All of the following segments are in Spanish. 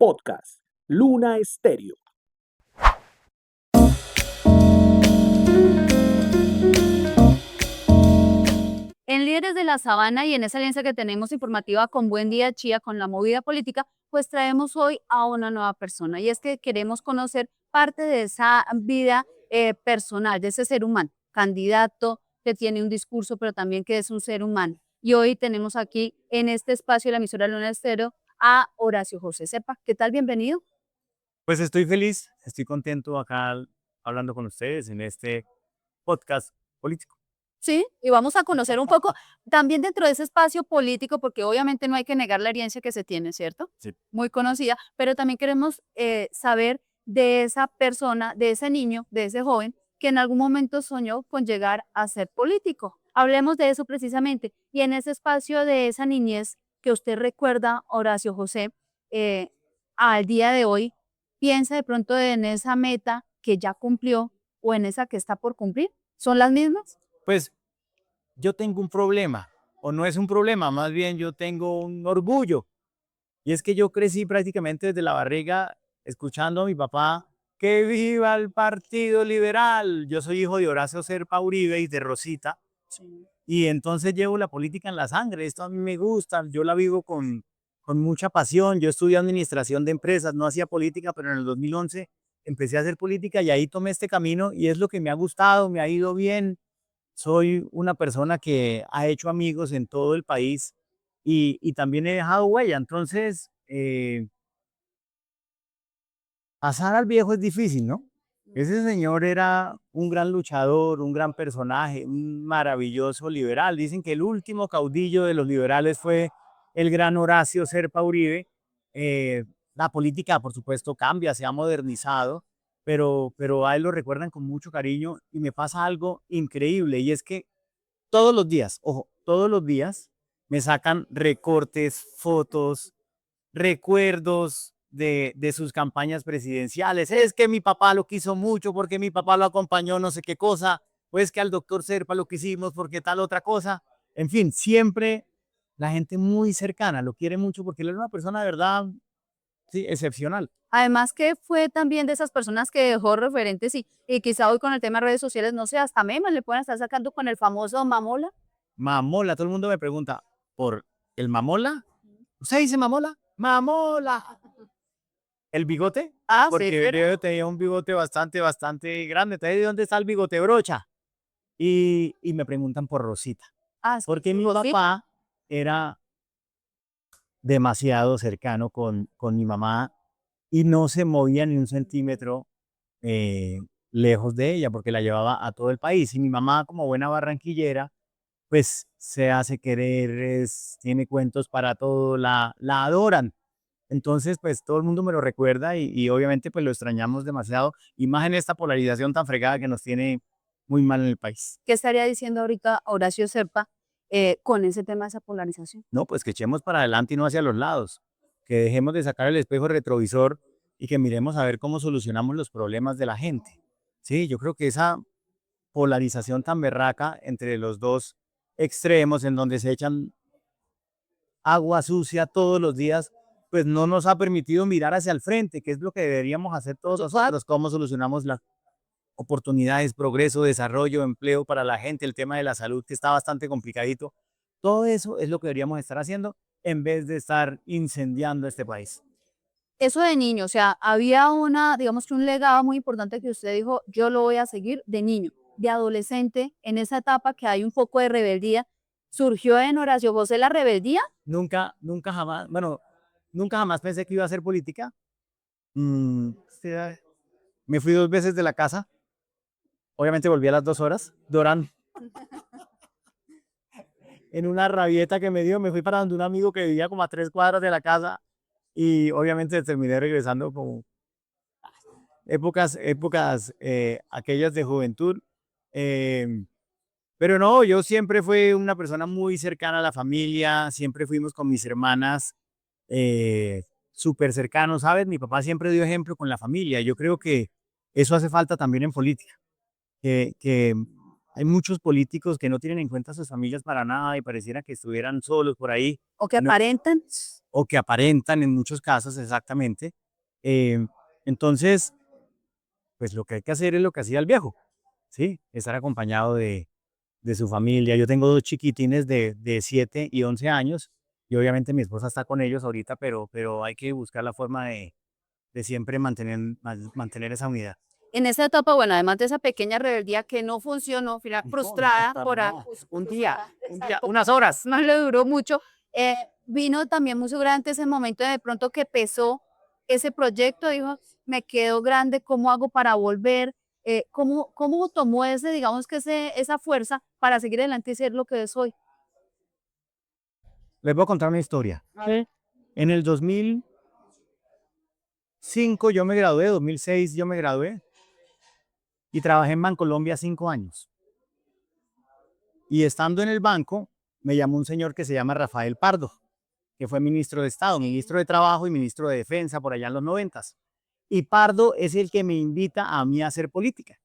Podcast Luna Estéreo. En Líderes de la Sabana y en esa alianza que tenemos informativa con Buen Día Chía, con la movida política, pues traemos hoy a una nueva persona y es que queremos conocer parte de esa vida personal, de ese ser humano, candidato que tiene un discurso, pero también que es un ser humano. Y hoy tenemos aquí en este espacio de la emisora Luna Estéreo a Horacio José Serpa. ¿Qué tal? Bienvenido. Pues estoy feliz, estoy contento acá hablando con ustedes en este podcast político. Sí, y vamos a conocer un poco también dentro de ese espacio político, porque obviamente no hay que negar la herencia que se tiene, ¿cierto? Sí. Muy conocida, pero también queremos saber de esa persona, de ese niño, de ese joven que en algún momento soñó con llegar a ser político. Hablemos de eso precisamente. Y en ese espacio de esa niñez que usted recuerda, Horacio José, eh, al día de hoy, piensa de pronto en esa meta que ya cumplió o en esa que está por cumplir. ¿Son las mismas? Pues yo tengo un problema, o no es un problema, más bien yo tengo un orgullo. Y es que yo crecí prácticamente desde la barriga escuchando a mi papá que viva el Partido Liberal. Yo soy hijo de Horacio Serpa Uribe y de Rosita. Sí. Y entonces llevo la política en la sangre. Esto a mí me gusta, yo la vivo con mucha pasión. Yo estudié administración de empresas, no hacía política, pero en el 2011 empecé a hacer política y ahí tomé este camino y es lo que me ha gustado, me ha ido bien. Soy una persona que ha hecho amigos en todo el país y también he dejado huella. Entonces, pasar al viejo es difícil, ¿no? Ese señor era un gran luchador, un gran personaje, un maravilloso liberal. Dicen que el último caudillo de los liberales fue el gran Horacio Serpa Uribe. La política, por supuesto, cambia, se ha modernizado, pero a él lo recuerdan con mucho cariño y me pasa algo increíble y es que todos los días, ojo, todos los días me sacan recortes, fotos, recuerdos de sus campañas presidenciales. Es que mi papá lo quiso mucho porque mi papá lo acompañó no sé qué cosa, o es que al doctor Serpa lo quisimos porque tal otra cosa. En fin, siempre la gente muy cercana lo quiere mucho porque él era una persona de verdad, sí, excepcional. Además que fue también de esas personas que dejó referentes y quizá hoy con el tema de redes sociales, no sé, hasta memes le pueden estar sacando con el famoso Mamola. Mamola, todo el mundo me pregunta por el Mamola. ¿Usted dice Mamola? Mamola. ¿El bigote? Ah, sí, Porque pero yo tenía un bigote bastante grande. Entonces, ¿de dónde está el bigote brocha? Y me preguntan por Rosita, ah, sí, porque mi Rosita. papá era demasiado cercano con mi mamá y no se movía ni un centímetro eh, lejos de ella, porque la llevaba a todo el país. Y mi mamá, como buena barranquillera, pues se hace querer, tiene cuentos para todo, la adoran. Entonces, pues todo el mundo me lo recuerda y obviamente pues lo extrañamos demasiado, y más en esta polarización tan fregada que nos tiene muy mal en el país. ¿Qué estaría diciendo ahorita Horacio Serpa con ese tema de esa polarización? No, pues que echemos para adelante y no hacia los lados, que dejemos de sacar el espejo retrovisor y que miremos a ver cómo solucionamos los problemas de la gente. Sí, yo creo que esa polarización tan berraca entre los dos extremos en donde se echan agua sucia todos los días, pues no nos ha permitido mirar hacia el frente, que es lo que deberíamos hacer todos nosotros, cómo solucionamos las oportunidades, progreso, desarrollo, empleo para la gente, el tema de la salud que está bastante complicadito. Todo eso es lo que deberíamos estar haciendo en vez de estar incendiando este país. Eso de niño, o sea, había una, digamos que un legado muy importante que usted dijo, yo lo voy a seguir de niño, de adolescente, en esa etapa que hay un poco de rebeldía. ¿Surgió en Horacio José la rebeldía? Nunca jamás, bueno, nunca jamás pensé que iba a hacer política. Sí, me fui 2 veces de la casa. Obviamente volví a las 2 horas. Doran, en una rabieta que me dio, me fui para donde un amigo que vivía como a 3 cuadras de la casa y obviamente terminé regresando como épocas aquellas de juventud. em, pero no, yo siempre fui una persona muy cercana a la familia, siempre fuimos con mis hermanas súper cercanos, ¿sabes? Mi papá siempre dio ejemplo con la familia. Yo creo que eso hace falta también en política, que Hay muchos políticos que no tienen en cuenta a sus familias para nada y pareciera que estuvieran solos por ahí. O que No, aparentan. o que aparentan en muchos casos, exactamente. Eh, entonces, pues lo que hay que hacer es lo que hacía el viejo, ¿sí? Estar acompañado de su familia. Yo tengo 2 chiquitines de 7 y 11 años, y obviamente mi esposa está con ellos ahorita, pero hay que buscar la forma de siempre mantener esa unidad. En esa etapa, bueno, además de esa pequeña rebeldía que no funcionó, frustrada por Unas horas. no le duró mucho, vino también muy seguramente ese momento de pronto que pesó ese proyecto, dijo, me quedo grande, ¿cómo hago para volver? ¿Cómo tomó ese, digamos que esa fuerza para seguir adelante y ser lo que es hoy? Les voy a contar una historia. En el 2005 yo me gradué, 2006 yo me gradué y trabajé en Bancolombia 5 años. Y estando en el banco, me llamó un señor que se llama Rafael Pardo, que fue ministro de Estado, ministro de Trabajo y ministro de Defensa por allá en los 90. Y Pardo es el que me invita a mí a hacer política.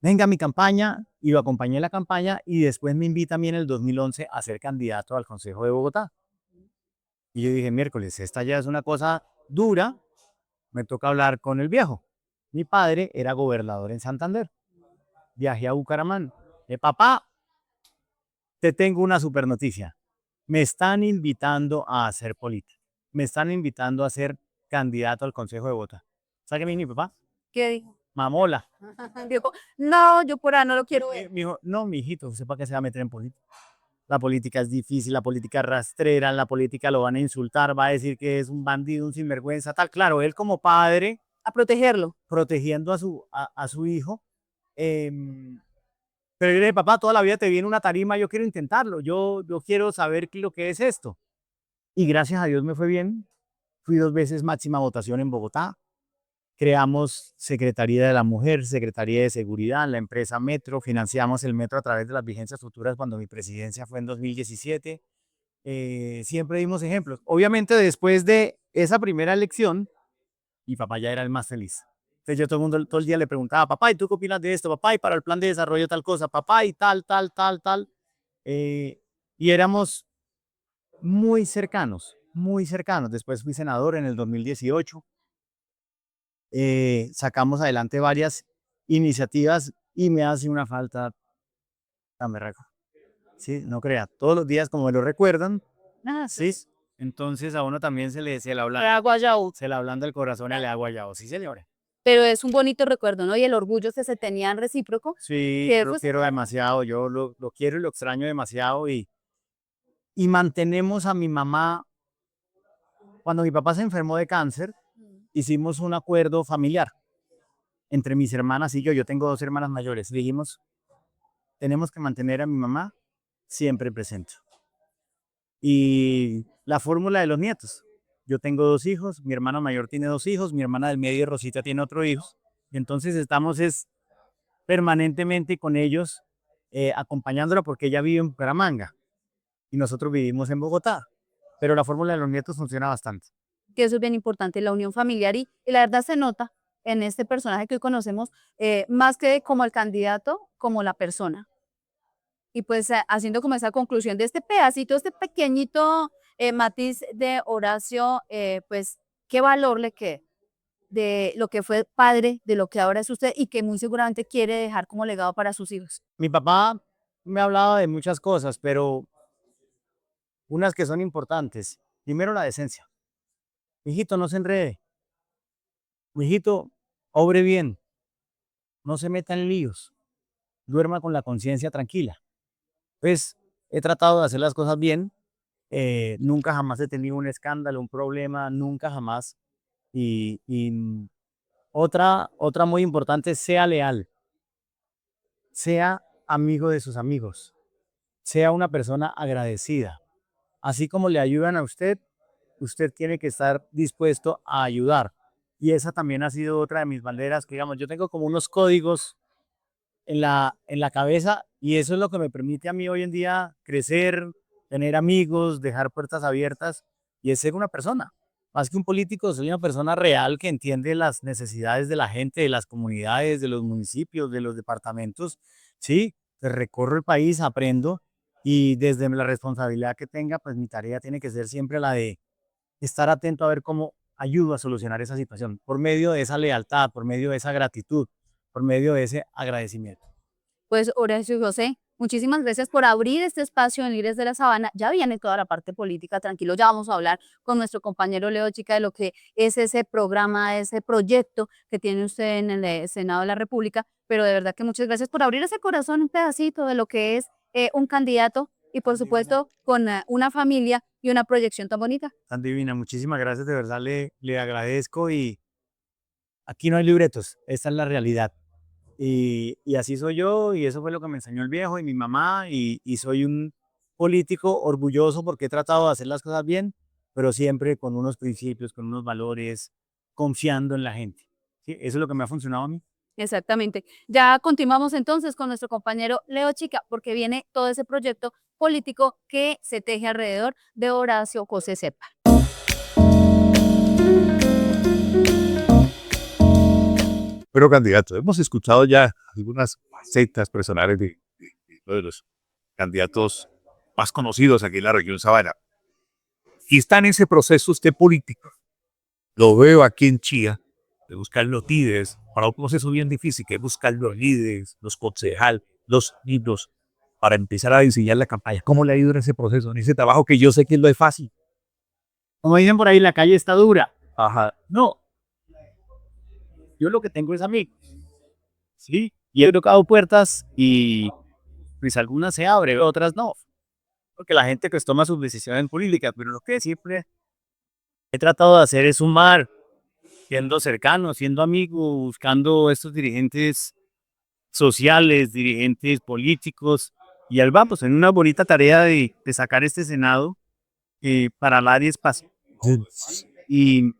Venga a mi campaña, y lo acompañé en la campaña, y después me invita a mí en el 2011 a ser candidato al Consejo de Bogotá. Y yo dije, miércoles, esta ya es una cosa dura, me toca hablar con el viejo. Mi padre era gobernador en Santander. Viajé a Bucaramanga. Papá, te tengo una super noticia. Me están invitando a hacer política. Me están invitando a ser candidato al Consejo de Bogotá. ¿Sabe qué me dijo mi papá? ¿Qué dijo? Mamola. Dijo, no, yo por ahí no lo quiero ver. Me dijo, no, mi hijito, ¿usted para qué se va a meter en política? La política es difícil, la política es rastrera, en la política lo van a insultar, va a decir que es un bandido, un sinvergüenza, tal. Claro, él como padre, A protegerlo. protegiendo a su hijo. em, pero yo le dije, papá, toda la vida te vi en una tarima, yo quiero intentarlo, yo quiero saber lo que es esto. Y gracias a Dios me fue bien. Fui 2 veces máxima votación en Bogotá. Creamos Secretaría de la Mujer, Secretaría de Seguridad, la empresa Metro, financiamos el metro a través de las vigencias futuras cuando mi presidencia fue en 2017. Siempre dimos ejemplos. Obviamente después de esa primera elección, mi papá ya era el más feliz. Entonces yo todo el día le preguntaba, papá, ¿y tú qué opinas de esto? Papá, ¿y para el plan de desarrollo tal cosa? Papá, y tal, tal, tal, tal. Y éramos muy cercanos, muy cercanos. Después fui senador en el 2018. Sacamos adelante varias iniciativas y me hace una falta tan berraca. Sí, no crea, todos los días como me lo recuerdan, Ah, sí. Entonces a uno también se le ablanda el corazón y le da guayabo. Sí, señora. pero es un bonito recuerdo, ¿no? Y el orgullo que se tenían recíproco, Sí, que yo lo pues, quiero demasiado, yo lo quiero y lo extraño demasiado y mantenemos a mi mamá. Cuando mi papá se enfermó de cáncer, hicimos un acuerdo familiar entre mis hermanas y yo tengo 2 hermanas mayores, dijimos, tenemos que mantener a mi mamá siempre presente. Y la fórmula de los nietos. Yo tengo 2 hijos, mi hermana mayor tiene 2 hijos, mi hermana del medio, Rosita, tiene otro hijo. Y entonces estamos permanentemente con ellos, acompañándola porque ella vive en Bucaramanga y nosotros vivimos en Bogotá. Pero la fórmula de los nietos funciona bastante. que eso es bien importante, la unión familiar y la verdad se nota en este personaje que hoy conocemos, más que como el candidato, como la persona. Y pues haciendo como esa conclusión de este pedacito, este pequeñito matiz de Horacio, pues qué valor le queda de lo que fue padre, de lo que ahora es usted y que muy seguramente quiere dejar como legado para sus hijos. Mi papá me hablaba de muchas cosas, pero unas que son importantes. Primero, la decencia. Hijito, no se enrede. Hijito, obre bien. No se meta en líos. Duerma con la conciencia tranquila. Pues he tratado de hacer las cosas bien. Nunca jamás he tenido un escándalo, un problema, nunca jamás. Y otra muy importante, sea leal. Sea amigo de sus amigos. Sea una persona agradecida. Así como le ayudan a usted, usted tiene que estar dispuesto a ayudar. Y esa también ha sido otra de mis banderas, que digamos, yo tengo como unos códigos en la cabeza y eso es lo que me permite a mí hoy en día crecer, tener amigos, dejar puertas abiertas y es ser una persona. Más que un político, soy una persona real que entiende las necesidades de la gente, de las comunidades, de los municipios, de los departamentos. Sí, pues recorro el país, aprendo y desde la responsabilidad que tenga, pues mi tarea tiene que ser siempre la de estar atento a ver cómo ayudo a solucionar esa situación, por medio de esa lealtad, por medio de esa gratitud, por medio de ese agradecimiento. Pues Horacio José, muchísimas gracias por abrir este espacio en Líderes de la Sabana. Ya viene toda la parte política, tranquilo, ya vamos a hablar con nuestro compañero Leo Chica de lo que es ese programa, ese proyecto que tiene usted en el Senado de la República, pero de verdad que muchas gracias por abrir ese corazón, un pedacito de lo que es un candidato y por supuesto con una familia y una proyección tan bonita. Tan divina, muchísimas gracias, de verdad le agradezco y aquí no hay libretos, esta es la realidad. Y así soy yo, y eso fue lo que me enseñó el viejo y mi mamá, y soy un político orgulloso porque he tratado de hacer las cosas bien, pero siempre con unos principios, con unos valores, confiando en la gente. ¿Sí? Eso es lo que me ha funcionado a mí. Exactamente. Ya continuamos entonces con nuestro compañero Leo Chica, porque viene todo ese proyecto político que se teje alrededor de Horacio José Cepa. Pero candidato, hemos escuchado ya algunas facetas personales de uno de los candidatos más conocidos aquí en la región Sabana. Y está en ese proceso usted político. Lo veo aquí en Chía, de buscar los líderes, para un proceso bien difícil, que es buscar los líderes, los concejales, los libros, para empezar a diseñar la campaña. ¿Cómo le ha ido en ese proceso, en ese trabajo que yo sé que no es fácil? Como dicen por ahí, la calle está dura. Ajá. No, yo lo que tengo es amigos. Sí, y he tocado puertas y pues algunas se abren, otras no. Porque la gente pues toma sus decisiones políticas, pero lo que siempre he tratado de hacer es sumar, siendo cercano, siendo amigo, buscando estos dirigentes sociales, dirigentes políticos, y ahí vamos, en una bonita tarea de sacar este Senado para dar espacio. Y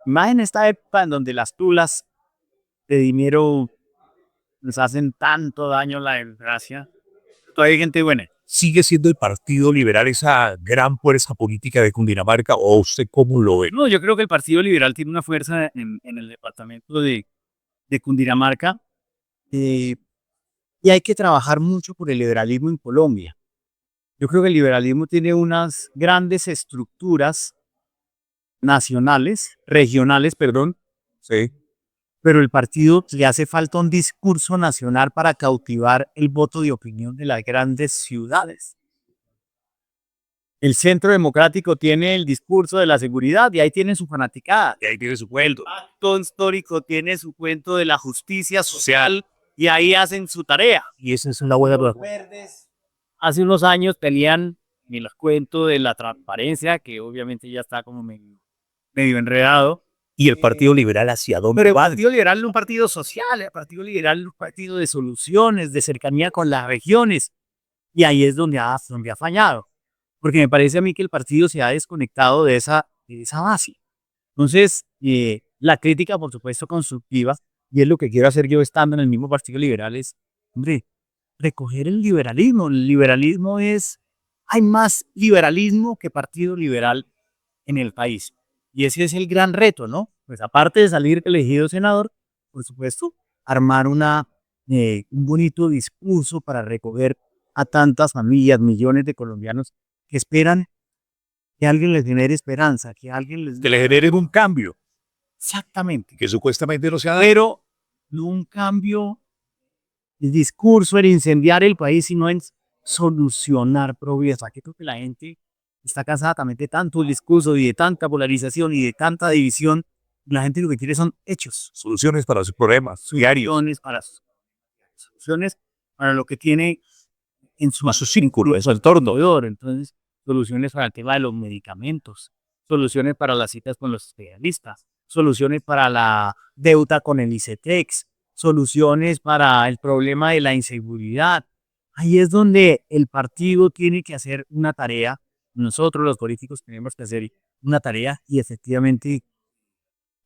más en esta época en donde las tulas de dinero nos hacen tanto daño a la democracia, todavía hay gente buena. ¿Sigue siendo el Partido Liberal esa gran fuerza política de Cundinamarca o usted cómo lo ve? No, yo creo que el Partido Liberal tiene una fuerza en el departamento de Cundinamarca y hay que trabajar mucho por el liberalismo en Colombia. Yo creo que el liberalismo tiene unas grandes estructuras nacionales, regionales, perdón, Sí. pero el partido le hace falta un discurso nacional para cautivar el voto de opinión de las grandes ciudades. El Centro Democrático tiene el discurso de la seguridad y ahí tiene su fanaticada. Y ahí tiene su cuento. Pacto Histórico tiene su cuento de la justicia social y ahí hacen su tarea. Y esa es una buena Los verdes hace unos años tenían el cuento de la transparencia, que obviamente ya está como medio enredado. ¿Y el Partido Liberal hacia dónde Pero el va? Partido Liberal es un partido social, el Partido Liberal es un partido de soluciones, de cercanía con las regiones. Y ahí es donde ha fallado. Porque me parece a mí que el partido se ha desconectado de esa base. Entonces, la crítica, por supuesto, constructiva, y es lo que quiero hacer yo estando en el mismo Partido Liberal, es, hombre, recoger el liberalismo. El liberalismo es, hay más liberalismo que Partido Liberal en el país. Y ese es el gran reto, ¿no? Pues aparte de salir elegido senador, por supuesto, armar un bonito discurso para recoger a tantas familias, millones de colombianos que esperan que alguien les genere esperanza, que alguien les... Que le generen un cambio, Exactamente. que supuestamente no se ha dado. Pero no un cambio de discurso en incendiar el país, sino en solucionar problemas. Aquí creo que la gente está cansada también de tanto discurso y de tanta polarización y de tanta división. La gente lo que quiere son hechos. Soluciones para sus problemas diarios. Soluciones para lo que tiene en A su círculo, en su entorno. alrededor. Entonces, soluciones para el tema de los medicamentos, soluciones para las citas con los especialistas, soluciones para la deuda con el ICETEX, soluciones para el problema de la inseguridad. Ahí es donde el partido tiene que hacer una tarea, nosotros los políticos tenemos que hacer una tarea y efectivamente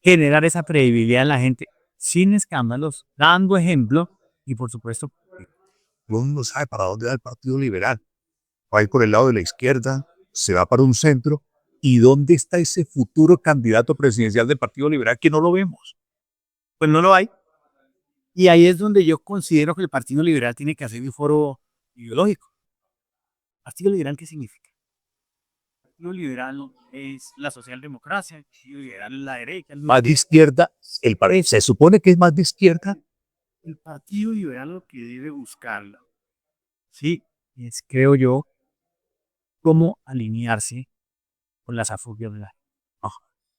generar esa credibilidad en la gente sin escándalos, dando ejemplo y por supuesto Uno no sabe para dónde va el Partido Liberal. Va a ir por el lado de la izquierda, se va para un centro, ¿Y dónde está ese futuro candidato presidencial del Partido Liberal que no lo vemos? Pues no lo hay. Y ahí es donde yo considero que el Partido Liberal tiene que hacer un foro ideológico. ¿Partido Liberal qué significa? El Partido Liberal es la socialdemocracia, el Partido Liberal es la derecha. Más de izquierda, se supone que es más de izquierda. El Partido Liberal lo que debe buscarla, sí, es, creo yo, cómo alinearse con las afugias de la gente.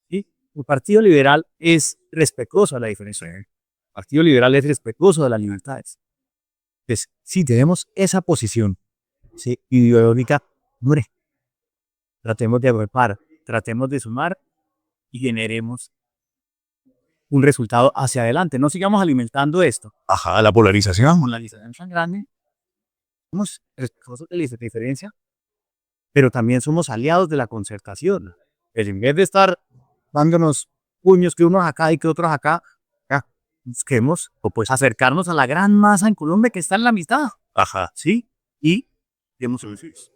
¿Sí? El Partido Liberal es respetuoso a la diferencia. El Partido Liberal es respetuoso de las libertades. Entonces, si tenemos esa posición, ¿sí?, ideológica, hombre, tratemos de agrupar, tratemos de sumar y generemos un resultado hacia adelante. No sigamos alimentando esto. Ajá, la polarización. Con la diferencia tan grande, somos respetuosos de la diferencia, pero también somos aliados de la concertación. Pues en vez de estar dándonos puños que unos acá y que otros acá, ya, busquemos o pues acercarnos a la gran masa en Colombia que está en la mitad, Ajá. ¿sí? Y demos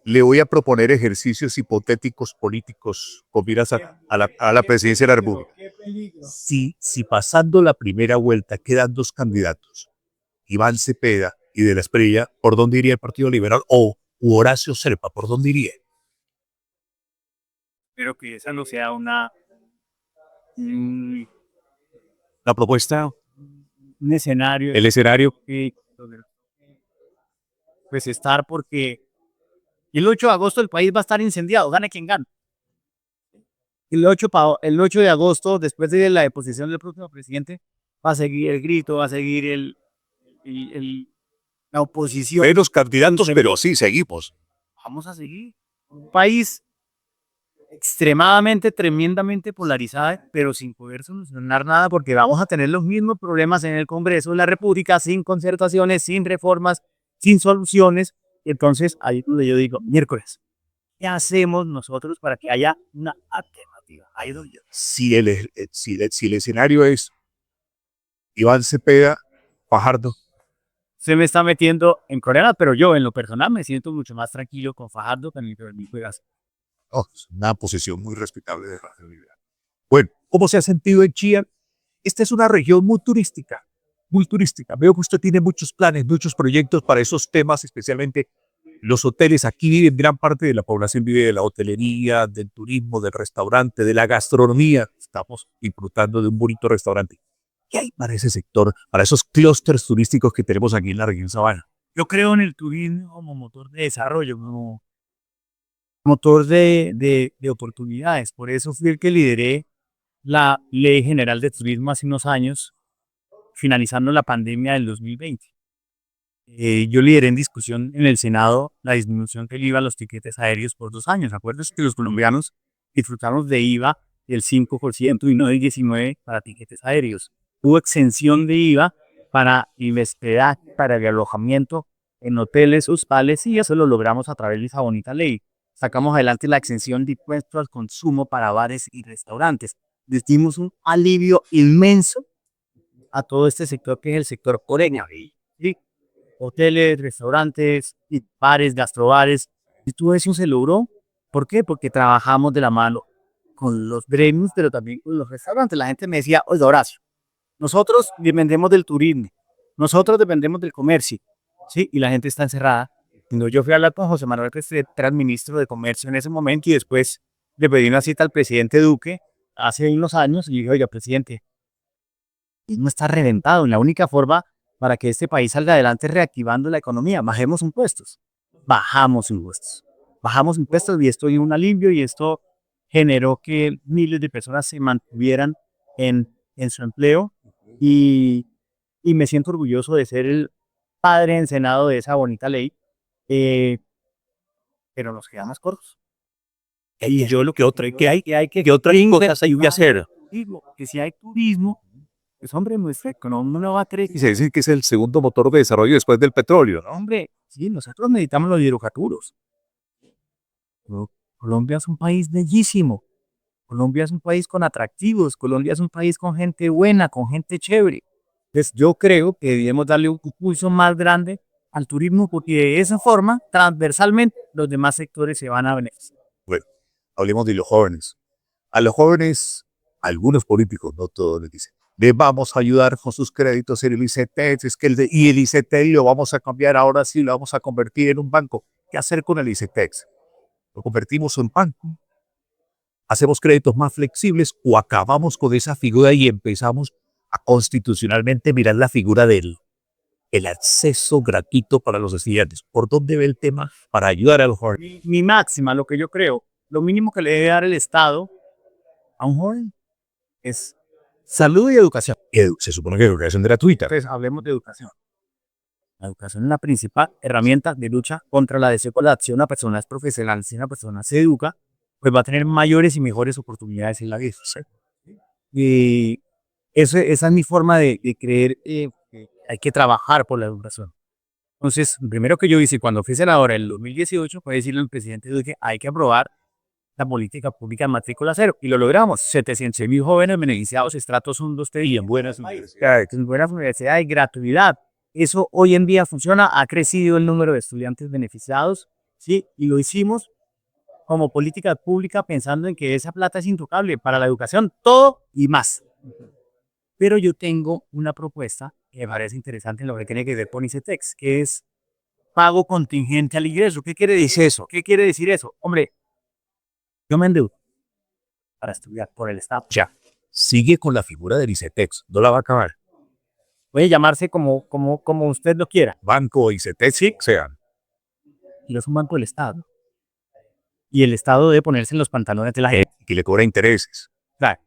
Le voy a proponer ejercicios hipotéticos políticos con miras a la presidencia de la República. Si pasando la primera vuelta quedan dos candidatos, Iván Cepeda y De la Espriella, ¿por dónde iría el Partido Liberal? O Horacio Serpa, ¿por dónde iría? Espero que esa no sea una La propuesta, un escenario el escenario. que pues estar porque el 8 de agosto el país va a estar incendiado, gane quien gane. El 8 de agosto, después de la deposición del próximo presidente, va a seguir el grito, va a seguir la oposición. Menos candidatos, pero sí, seguimos. Vamos a seguir. Un país extremadamente, tremendamente polarizado, pero sin poder solucionar nada, porque vamos a tener los mismos problemas en el Congreso de la República, sin concertaciones, sin reformas, sin soluciones. Entonces, ahí es donde yo digo, miércoles, ¿qué hacemos nosotros para que haya una alternativa? Ahí es donde yo- Si el escenario es Iván Cepeda, Fajardo, Se me está metiendo en coreana, pero yo en lo personal me siento mucho más tranquilo con Fajardo que en mi juegas. es una posición muy respetable de Partido Liberal. Bueno, ¿cómo se ha sentido en Chía? Esta es una región muy turística, muy turística. Veo que usted tiene muchos planes, muchos proyectos para esos temas, especialmente los hoteles. Aquí vive gran parte de la población, vive de la hotelería, del turismo, del restaurante, de la gastronomía. Estamos disfrutando de un bonito restaurante. ¿Qué hay para ese sector, para esos clústeres turísticos que tenemos aquí en la región Sabana? Yo creo en el turismo como motor de desarrollo, como motor de oportunidades. Por eso fui el que lideré la Ley General de Turismo hace unos años, finalizando la pandemia del 2020. Yo lideré en discusión en el Senado la disminución del IVA a los tiquetes aéreos por 2 años. ¿Acuerdas que los colombianos disfrutamos de IVA del 5% y no del 19% para tiquetes aéreos? Hubo exención de IVA para investigar, para el alojamiento en hoteles, hostales, y eso lo logramos a través de esa bonita ley. Sacamos adelante la exención de impuestos al consumo para bares y restaurantes. Les dimos un alivio inmenso a todo este sector que es el sector coreño. ¿Sí? Hoteles, restaurantes, y bares, gastrobares. Y todo eso se logró. ¿Por qué? Porque trabajamos de la mano con los gremios, pero también con los restaurantes. La gente me decía, oye, Horacio, nosotros dependemos del turismo, nosotros dependemos del comercio, ¿sí? Y la gente está encerrada. Cuando yo fui a hablar con José Manuel Restrepo, era el ministro de Comercio en ese momento, y después le pedí una cita al presidente Duque hace unos años, y dije, oiga, presidente, no está reventado. La única forma para que este país salga adelante es reactivando la economía. Bajemos impuestos. Bajamos impuestos. Bajamos impuestos y esto dio un alivio y esto generó que miles de personas se mantuvieran en su empleo y me siento orgulloso de ser el padre en Senado de esa bonita ley, pero nos quedamos cortos. Y yo lo que otra, ¿Qué otras cosas hay que hacer? Digo, que si hay turismo, pues hombre, nuestra economía no va a crecer. Y se dice que es el segundo motor de desarrollo después del petróleo, ¿no? Hombre, sí, nosotros necesitamos los hidrocarburos. Pero Colombia es un país bellísimo. Colombia es un país con atractivos. Colombia es un país con gente buena, con gente chévere. Entonces yo creo que debemos darle un impulso más grande al turismo porque de esa forma, transversalmente, los demás sectores se van a beneficiar. Bueno, Hablemos de los jóvenes. A los jóvenes, algunos políticos, no todos, les dicen, les vamos a ayudar con sus créditos en el ICETEX, es que y el ICETEX lo vamos a cambiar, ahora sí lo vamos a convertir en un banco. ¿Qué hacer con el ICETEX? ¿Lo convertimos en banco? ¿Hacemos créditos más flexibles o acabamos con esa figura y empezamos a constitucionalmente mirar la figura del el acceso gratuito para los estudiantes? ¿Por dónde ve el tema para ayudar a los jóvenes? Mi máxima, lo que yo creo, lo mínimo que le debe dar el Estado a un joven es salud y educación. Se supone que es educación gratuita. Entonces, hablemos de educación. La educación es la principal herramienta de lucha contra la desigualdad. Si una persona es profesional, si una persona se educa, pues va a tener mayores y mejores oportunidades en la vida. ¿Sí? Y esa es mi forma de creer que hay que trabajar por la educación. Entonces, lo primero que yo hice cuando fui senador en el 2018 fue decirle al presidente Duque, hay que aprobar la política pública de matrícula cero. Y lo logramos. 700.000 jóvenes beneficiados, estratos 1, 2, 3. Y en buenas universidades. En buenas universidades, gratuidad. Eso hoy en día funciona. Ha crecido el número de estudiantes beneficiados. ¿Sí? Y lo hicimos como política pública pensando en que esa plata es intocable para la educación, todo y más. Pero yo tengo una propuesta que me parece interesante en lo que tiene que ver con ICETEX, que es pago contingente al ingreso. ¿Qué quiere decir eso? ¿Qué quiere decir eso? Hombre, yo me endeudo para estudiar por el Estado. Ya, sigue con la figura del ICETEX, no la va a acabar. Puede llamarse como usted lo quiera. Banco ICETEX, sí, sean. Y es un banco del Estado. Y el Estado debe ponerse en los pantalones de la gente. Que le cobra intereses. Claro.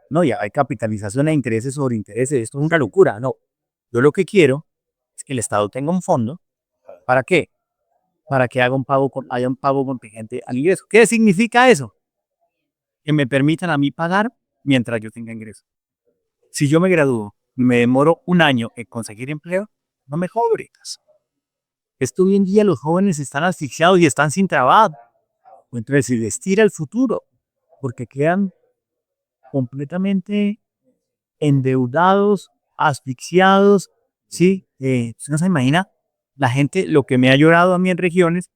No, ya hay capitalización e intereses sobre intereses. Esto es una locura. No. Yo lo que quiero es que el Estado tenga un fondo. ¿Para qué? Para que haya un pago contingente al ingreso. ¿Qué significa eso? Que me permitan a mí pagar mientras yo tenga ingreso. Si yo me gradúo y me demoro un año en conseguir empleo, no me cobres. Esto hoy en día los jóvenes están asfixiados y están sin trabajo. Entonces se les tira el futuro porque quedan completamente endeudados, asfixiados. ¿Sí? No se imagina la gente, lo que me ha llorado a mí en regiones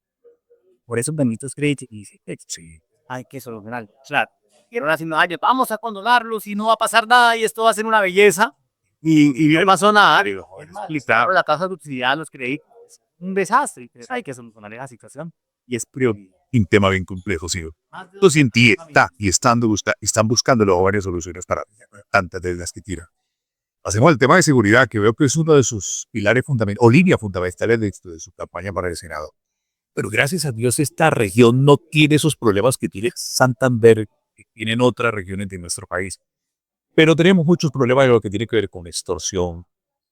por esos benditos créditos. Y dice, sí, hay que solucionar. Claro. Quiero haciendo años, vamos a condonarlos y no va a pasar nada y esto va a ser una belleza. Y no pasó nada. Claro, la tasa de utilidad, los créditos, un desastre. Hay que solucionar esa situación y es prioridad. Un tema bien complejo, sí. Entonces, en ti está y están buscando los jóvenes soluciones para tantas de las que tiran. Hacemos el tema de seguridad, que veo que es uno de sus pilares fundamentales, o líneas fundamentales de su campaña para el Senado. Pero gracias a Dios esta región no tiene esos problemas que tiene Santander, que tienen otras regiones de nuestro país. Pero tenemos muchos problemas en lo que tiene que ver con extorsión,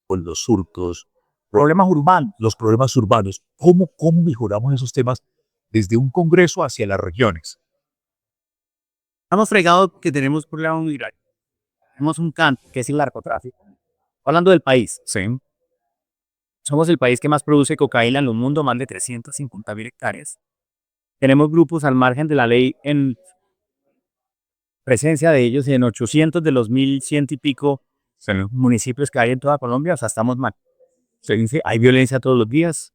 con los hurtos, Problemas urbanos. los problemas urbanos. ¿Cómo mejoramos esos temas desde un congreso hacia las regiones? Estamos fregados que tenemos un problema muy grave. Tenemos un canto que es el narcotráfico. Hablando del país, Sí. somos el país que más produce cocaína en el mundo, más de 350.000 hectáreas. Tenemos grupos al margen de la ley en presencia de ellos en 800 de los 1.100 y pico municipios que hay en toda Colombia. O sea, estamos mal. Se dice, hay violencia todos los días,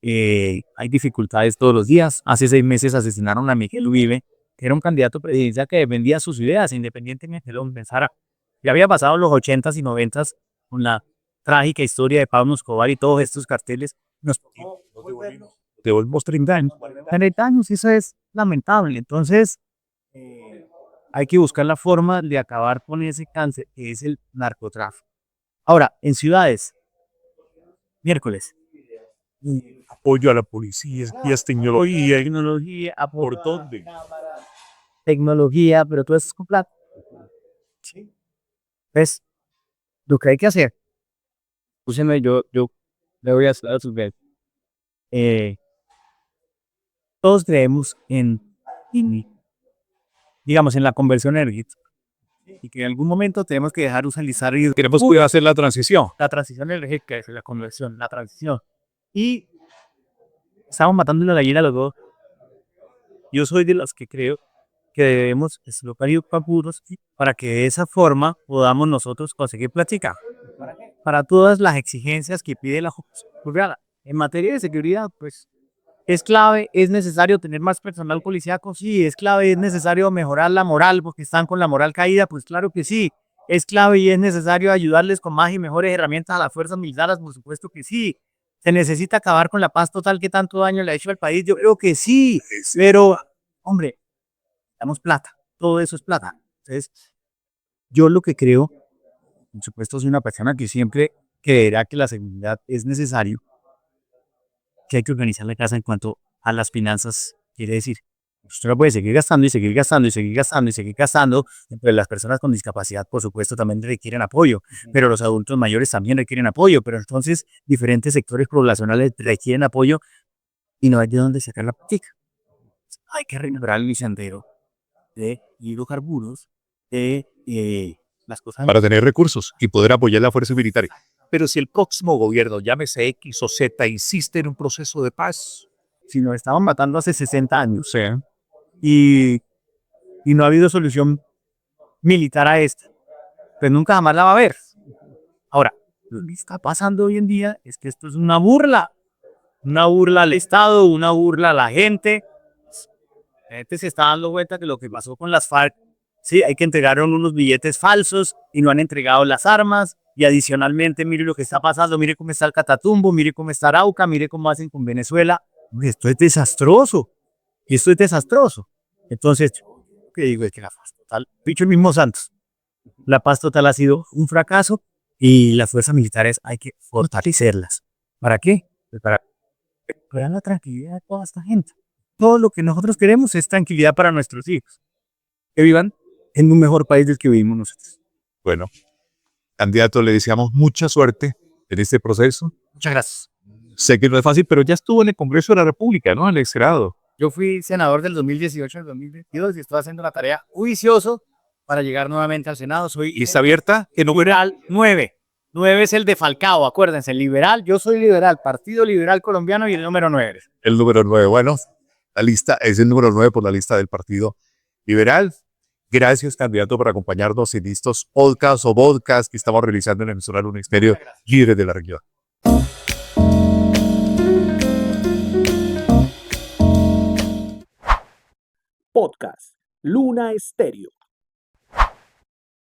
hay dificultades todos los días. Hace 6 meses asesinaron a Miguel Uribe, que era un candidato presidencial que defendía sus ideas, independientemente de lo que pensara. Ya había pasado en los 80s y 90s con la trágica historia de Pablo Escobar y todos estos carteles. Nos Devolvemos 30 años. 30 años, eso es lamentable. Entonces, hay que buscar la forma de acabar con ese cáncer que es el narcotráfico. Ahora, en ciudades, miércoles, Apoyo a la policía, guías, tecnología. tecnología, ¿Por dónde? tecnología, pero todo eso es con plata. ¿Ves? Lo que hay que hacer, escúcheme, yo le voy a hacer a sus veces. Todos creemos digamos, en la conversión energética. Y que en algún momento tenemos que dejar utilizar Queremos poder hacer la transición. la transición energética, es la conversión, la transición. Y estamos matando la gallina a los dos. Yo soy de los que creo que debemos explotar hidrocarburos para que de esa forma podamos nosotros conseguir plática para todas las exigencias que pide la justicia. En materia de seguridad, pues ¿Es clave? ¿Es necesario tener más personal policíaco? Sí. ¿Es clave? ¿Es necesario mejorar la moral porque están con la moral caída? Pues claro que sí. ¿Es clave y es necesario ayudarles con más y mejores herramientas a las fuerzas militares? Por supuesto que sí. ¿Se necesita acabar con la paz total que tanto daño le ha hecho al país? Yo creo que sí. Pero, hombre, damos plata. Todo eso es plata. Entonces, yo lo que creo, por supuesto, soy una persona que siempre creerá que la seguridad es necesario, que hay que organizar la casa en cuanto a las finanzas, quiere decir, usted no puede seguir gastando y seguir gastando y seguir gastando y seguir gastando. Entre las personas con discapacidad, por supuesto, también requieren apoyo, pero los adultos mayores también requieren apoyo, pero entonces diferentes sectores poblacionales requieren apoyo y no hay de dónde sacar la plática. Hay que renovar el sendero de hidrocarburos, de las cosas. Para tener recursos y poder apoyar la fuerza militar. Pero si el próximo gobierno, llámese X o Z, insiste en un proceso de paz, Si nos estaban matando hace 60 años, y no ha habido solución militar a esta, pues nunca jamás la va a haber. Ahora, lo que está pasando hoy en día es que esto es una burla al Estado, una burla a la gente. La gente se está dando cuenta que lo que pasó con las FARC, sí, hay que entregaron unos billetes falsos y no han entregado las armas. Y adicionalmente, mire lo que está pasando, mire cómo está el Catatumbo, mire cómo está Arauca, mire cómo hacen con Venezuela. Esto es desastroso. Esto es desastroso. Entonces, ¿qué digo? Es que la paz total, dicho el mismo Santos, la paz total ha sido un fracaso y las fuerzas militares hay que fortalecerlas. ¿Para qué? Pues para recuperar la tranquilidad de toda esta gente. Todo lo que nosotros queremos es tranquilidad para nuestros hijos. Que vivan en un mejor país del que vivimos nosotros. bueno, candidato, le deseamos mucha suerte en este proceso. Muchas gracias. Sé que no es fácil, pero ya estuvo en el Congreso de la República, ¿no? En el Senado. Yo fui senador del 2018 al 2022 y estoy haciendo la tarea juicioso para llegar nuevamente al Senado. Soy ¿Y está abierta? ¿Qué número? liberal 9. 9 es el de Falcao, acuérdense, liberal, yo soy liberal, Partido Liberal Colombiano y el número 9. El número 9. Bueno, la lista es el número 9 por la lista del Partido Liberal. Gracias, candidato, por acompañarnos en estos podcasts o podcasts que estamos realizando en el Nacional Ministerio Líderes de la Región. Podcast Luna Estéreo.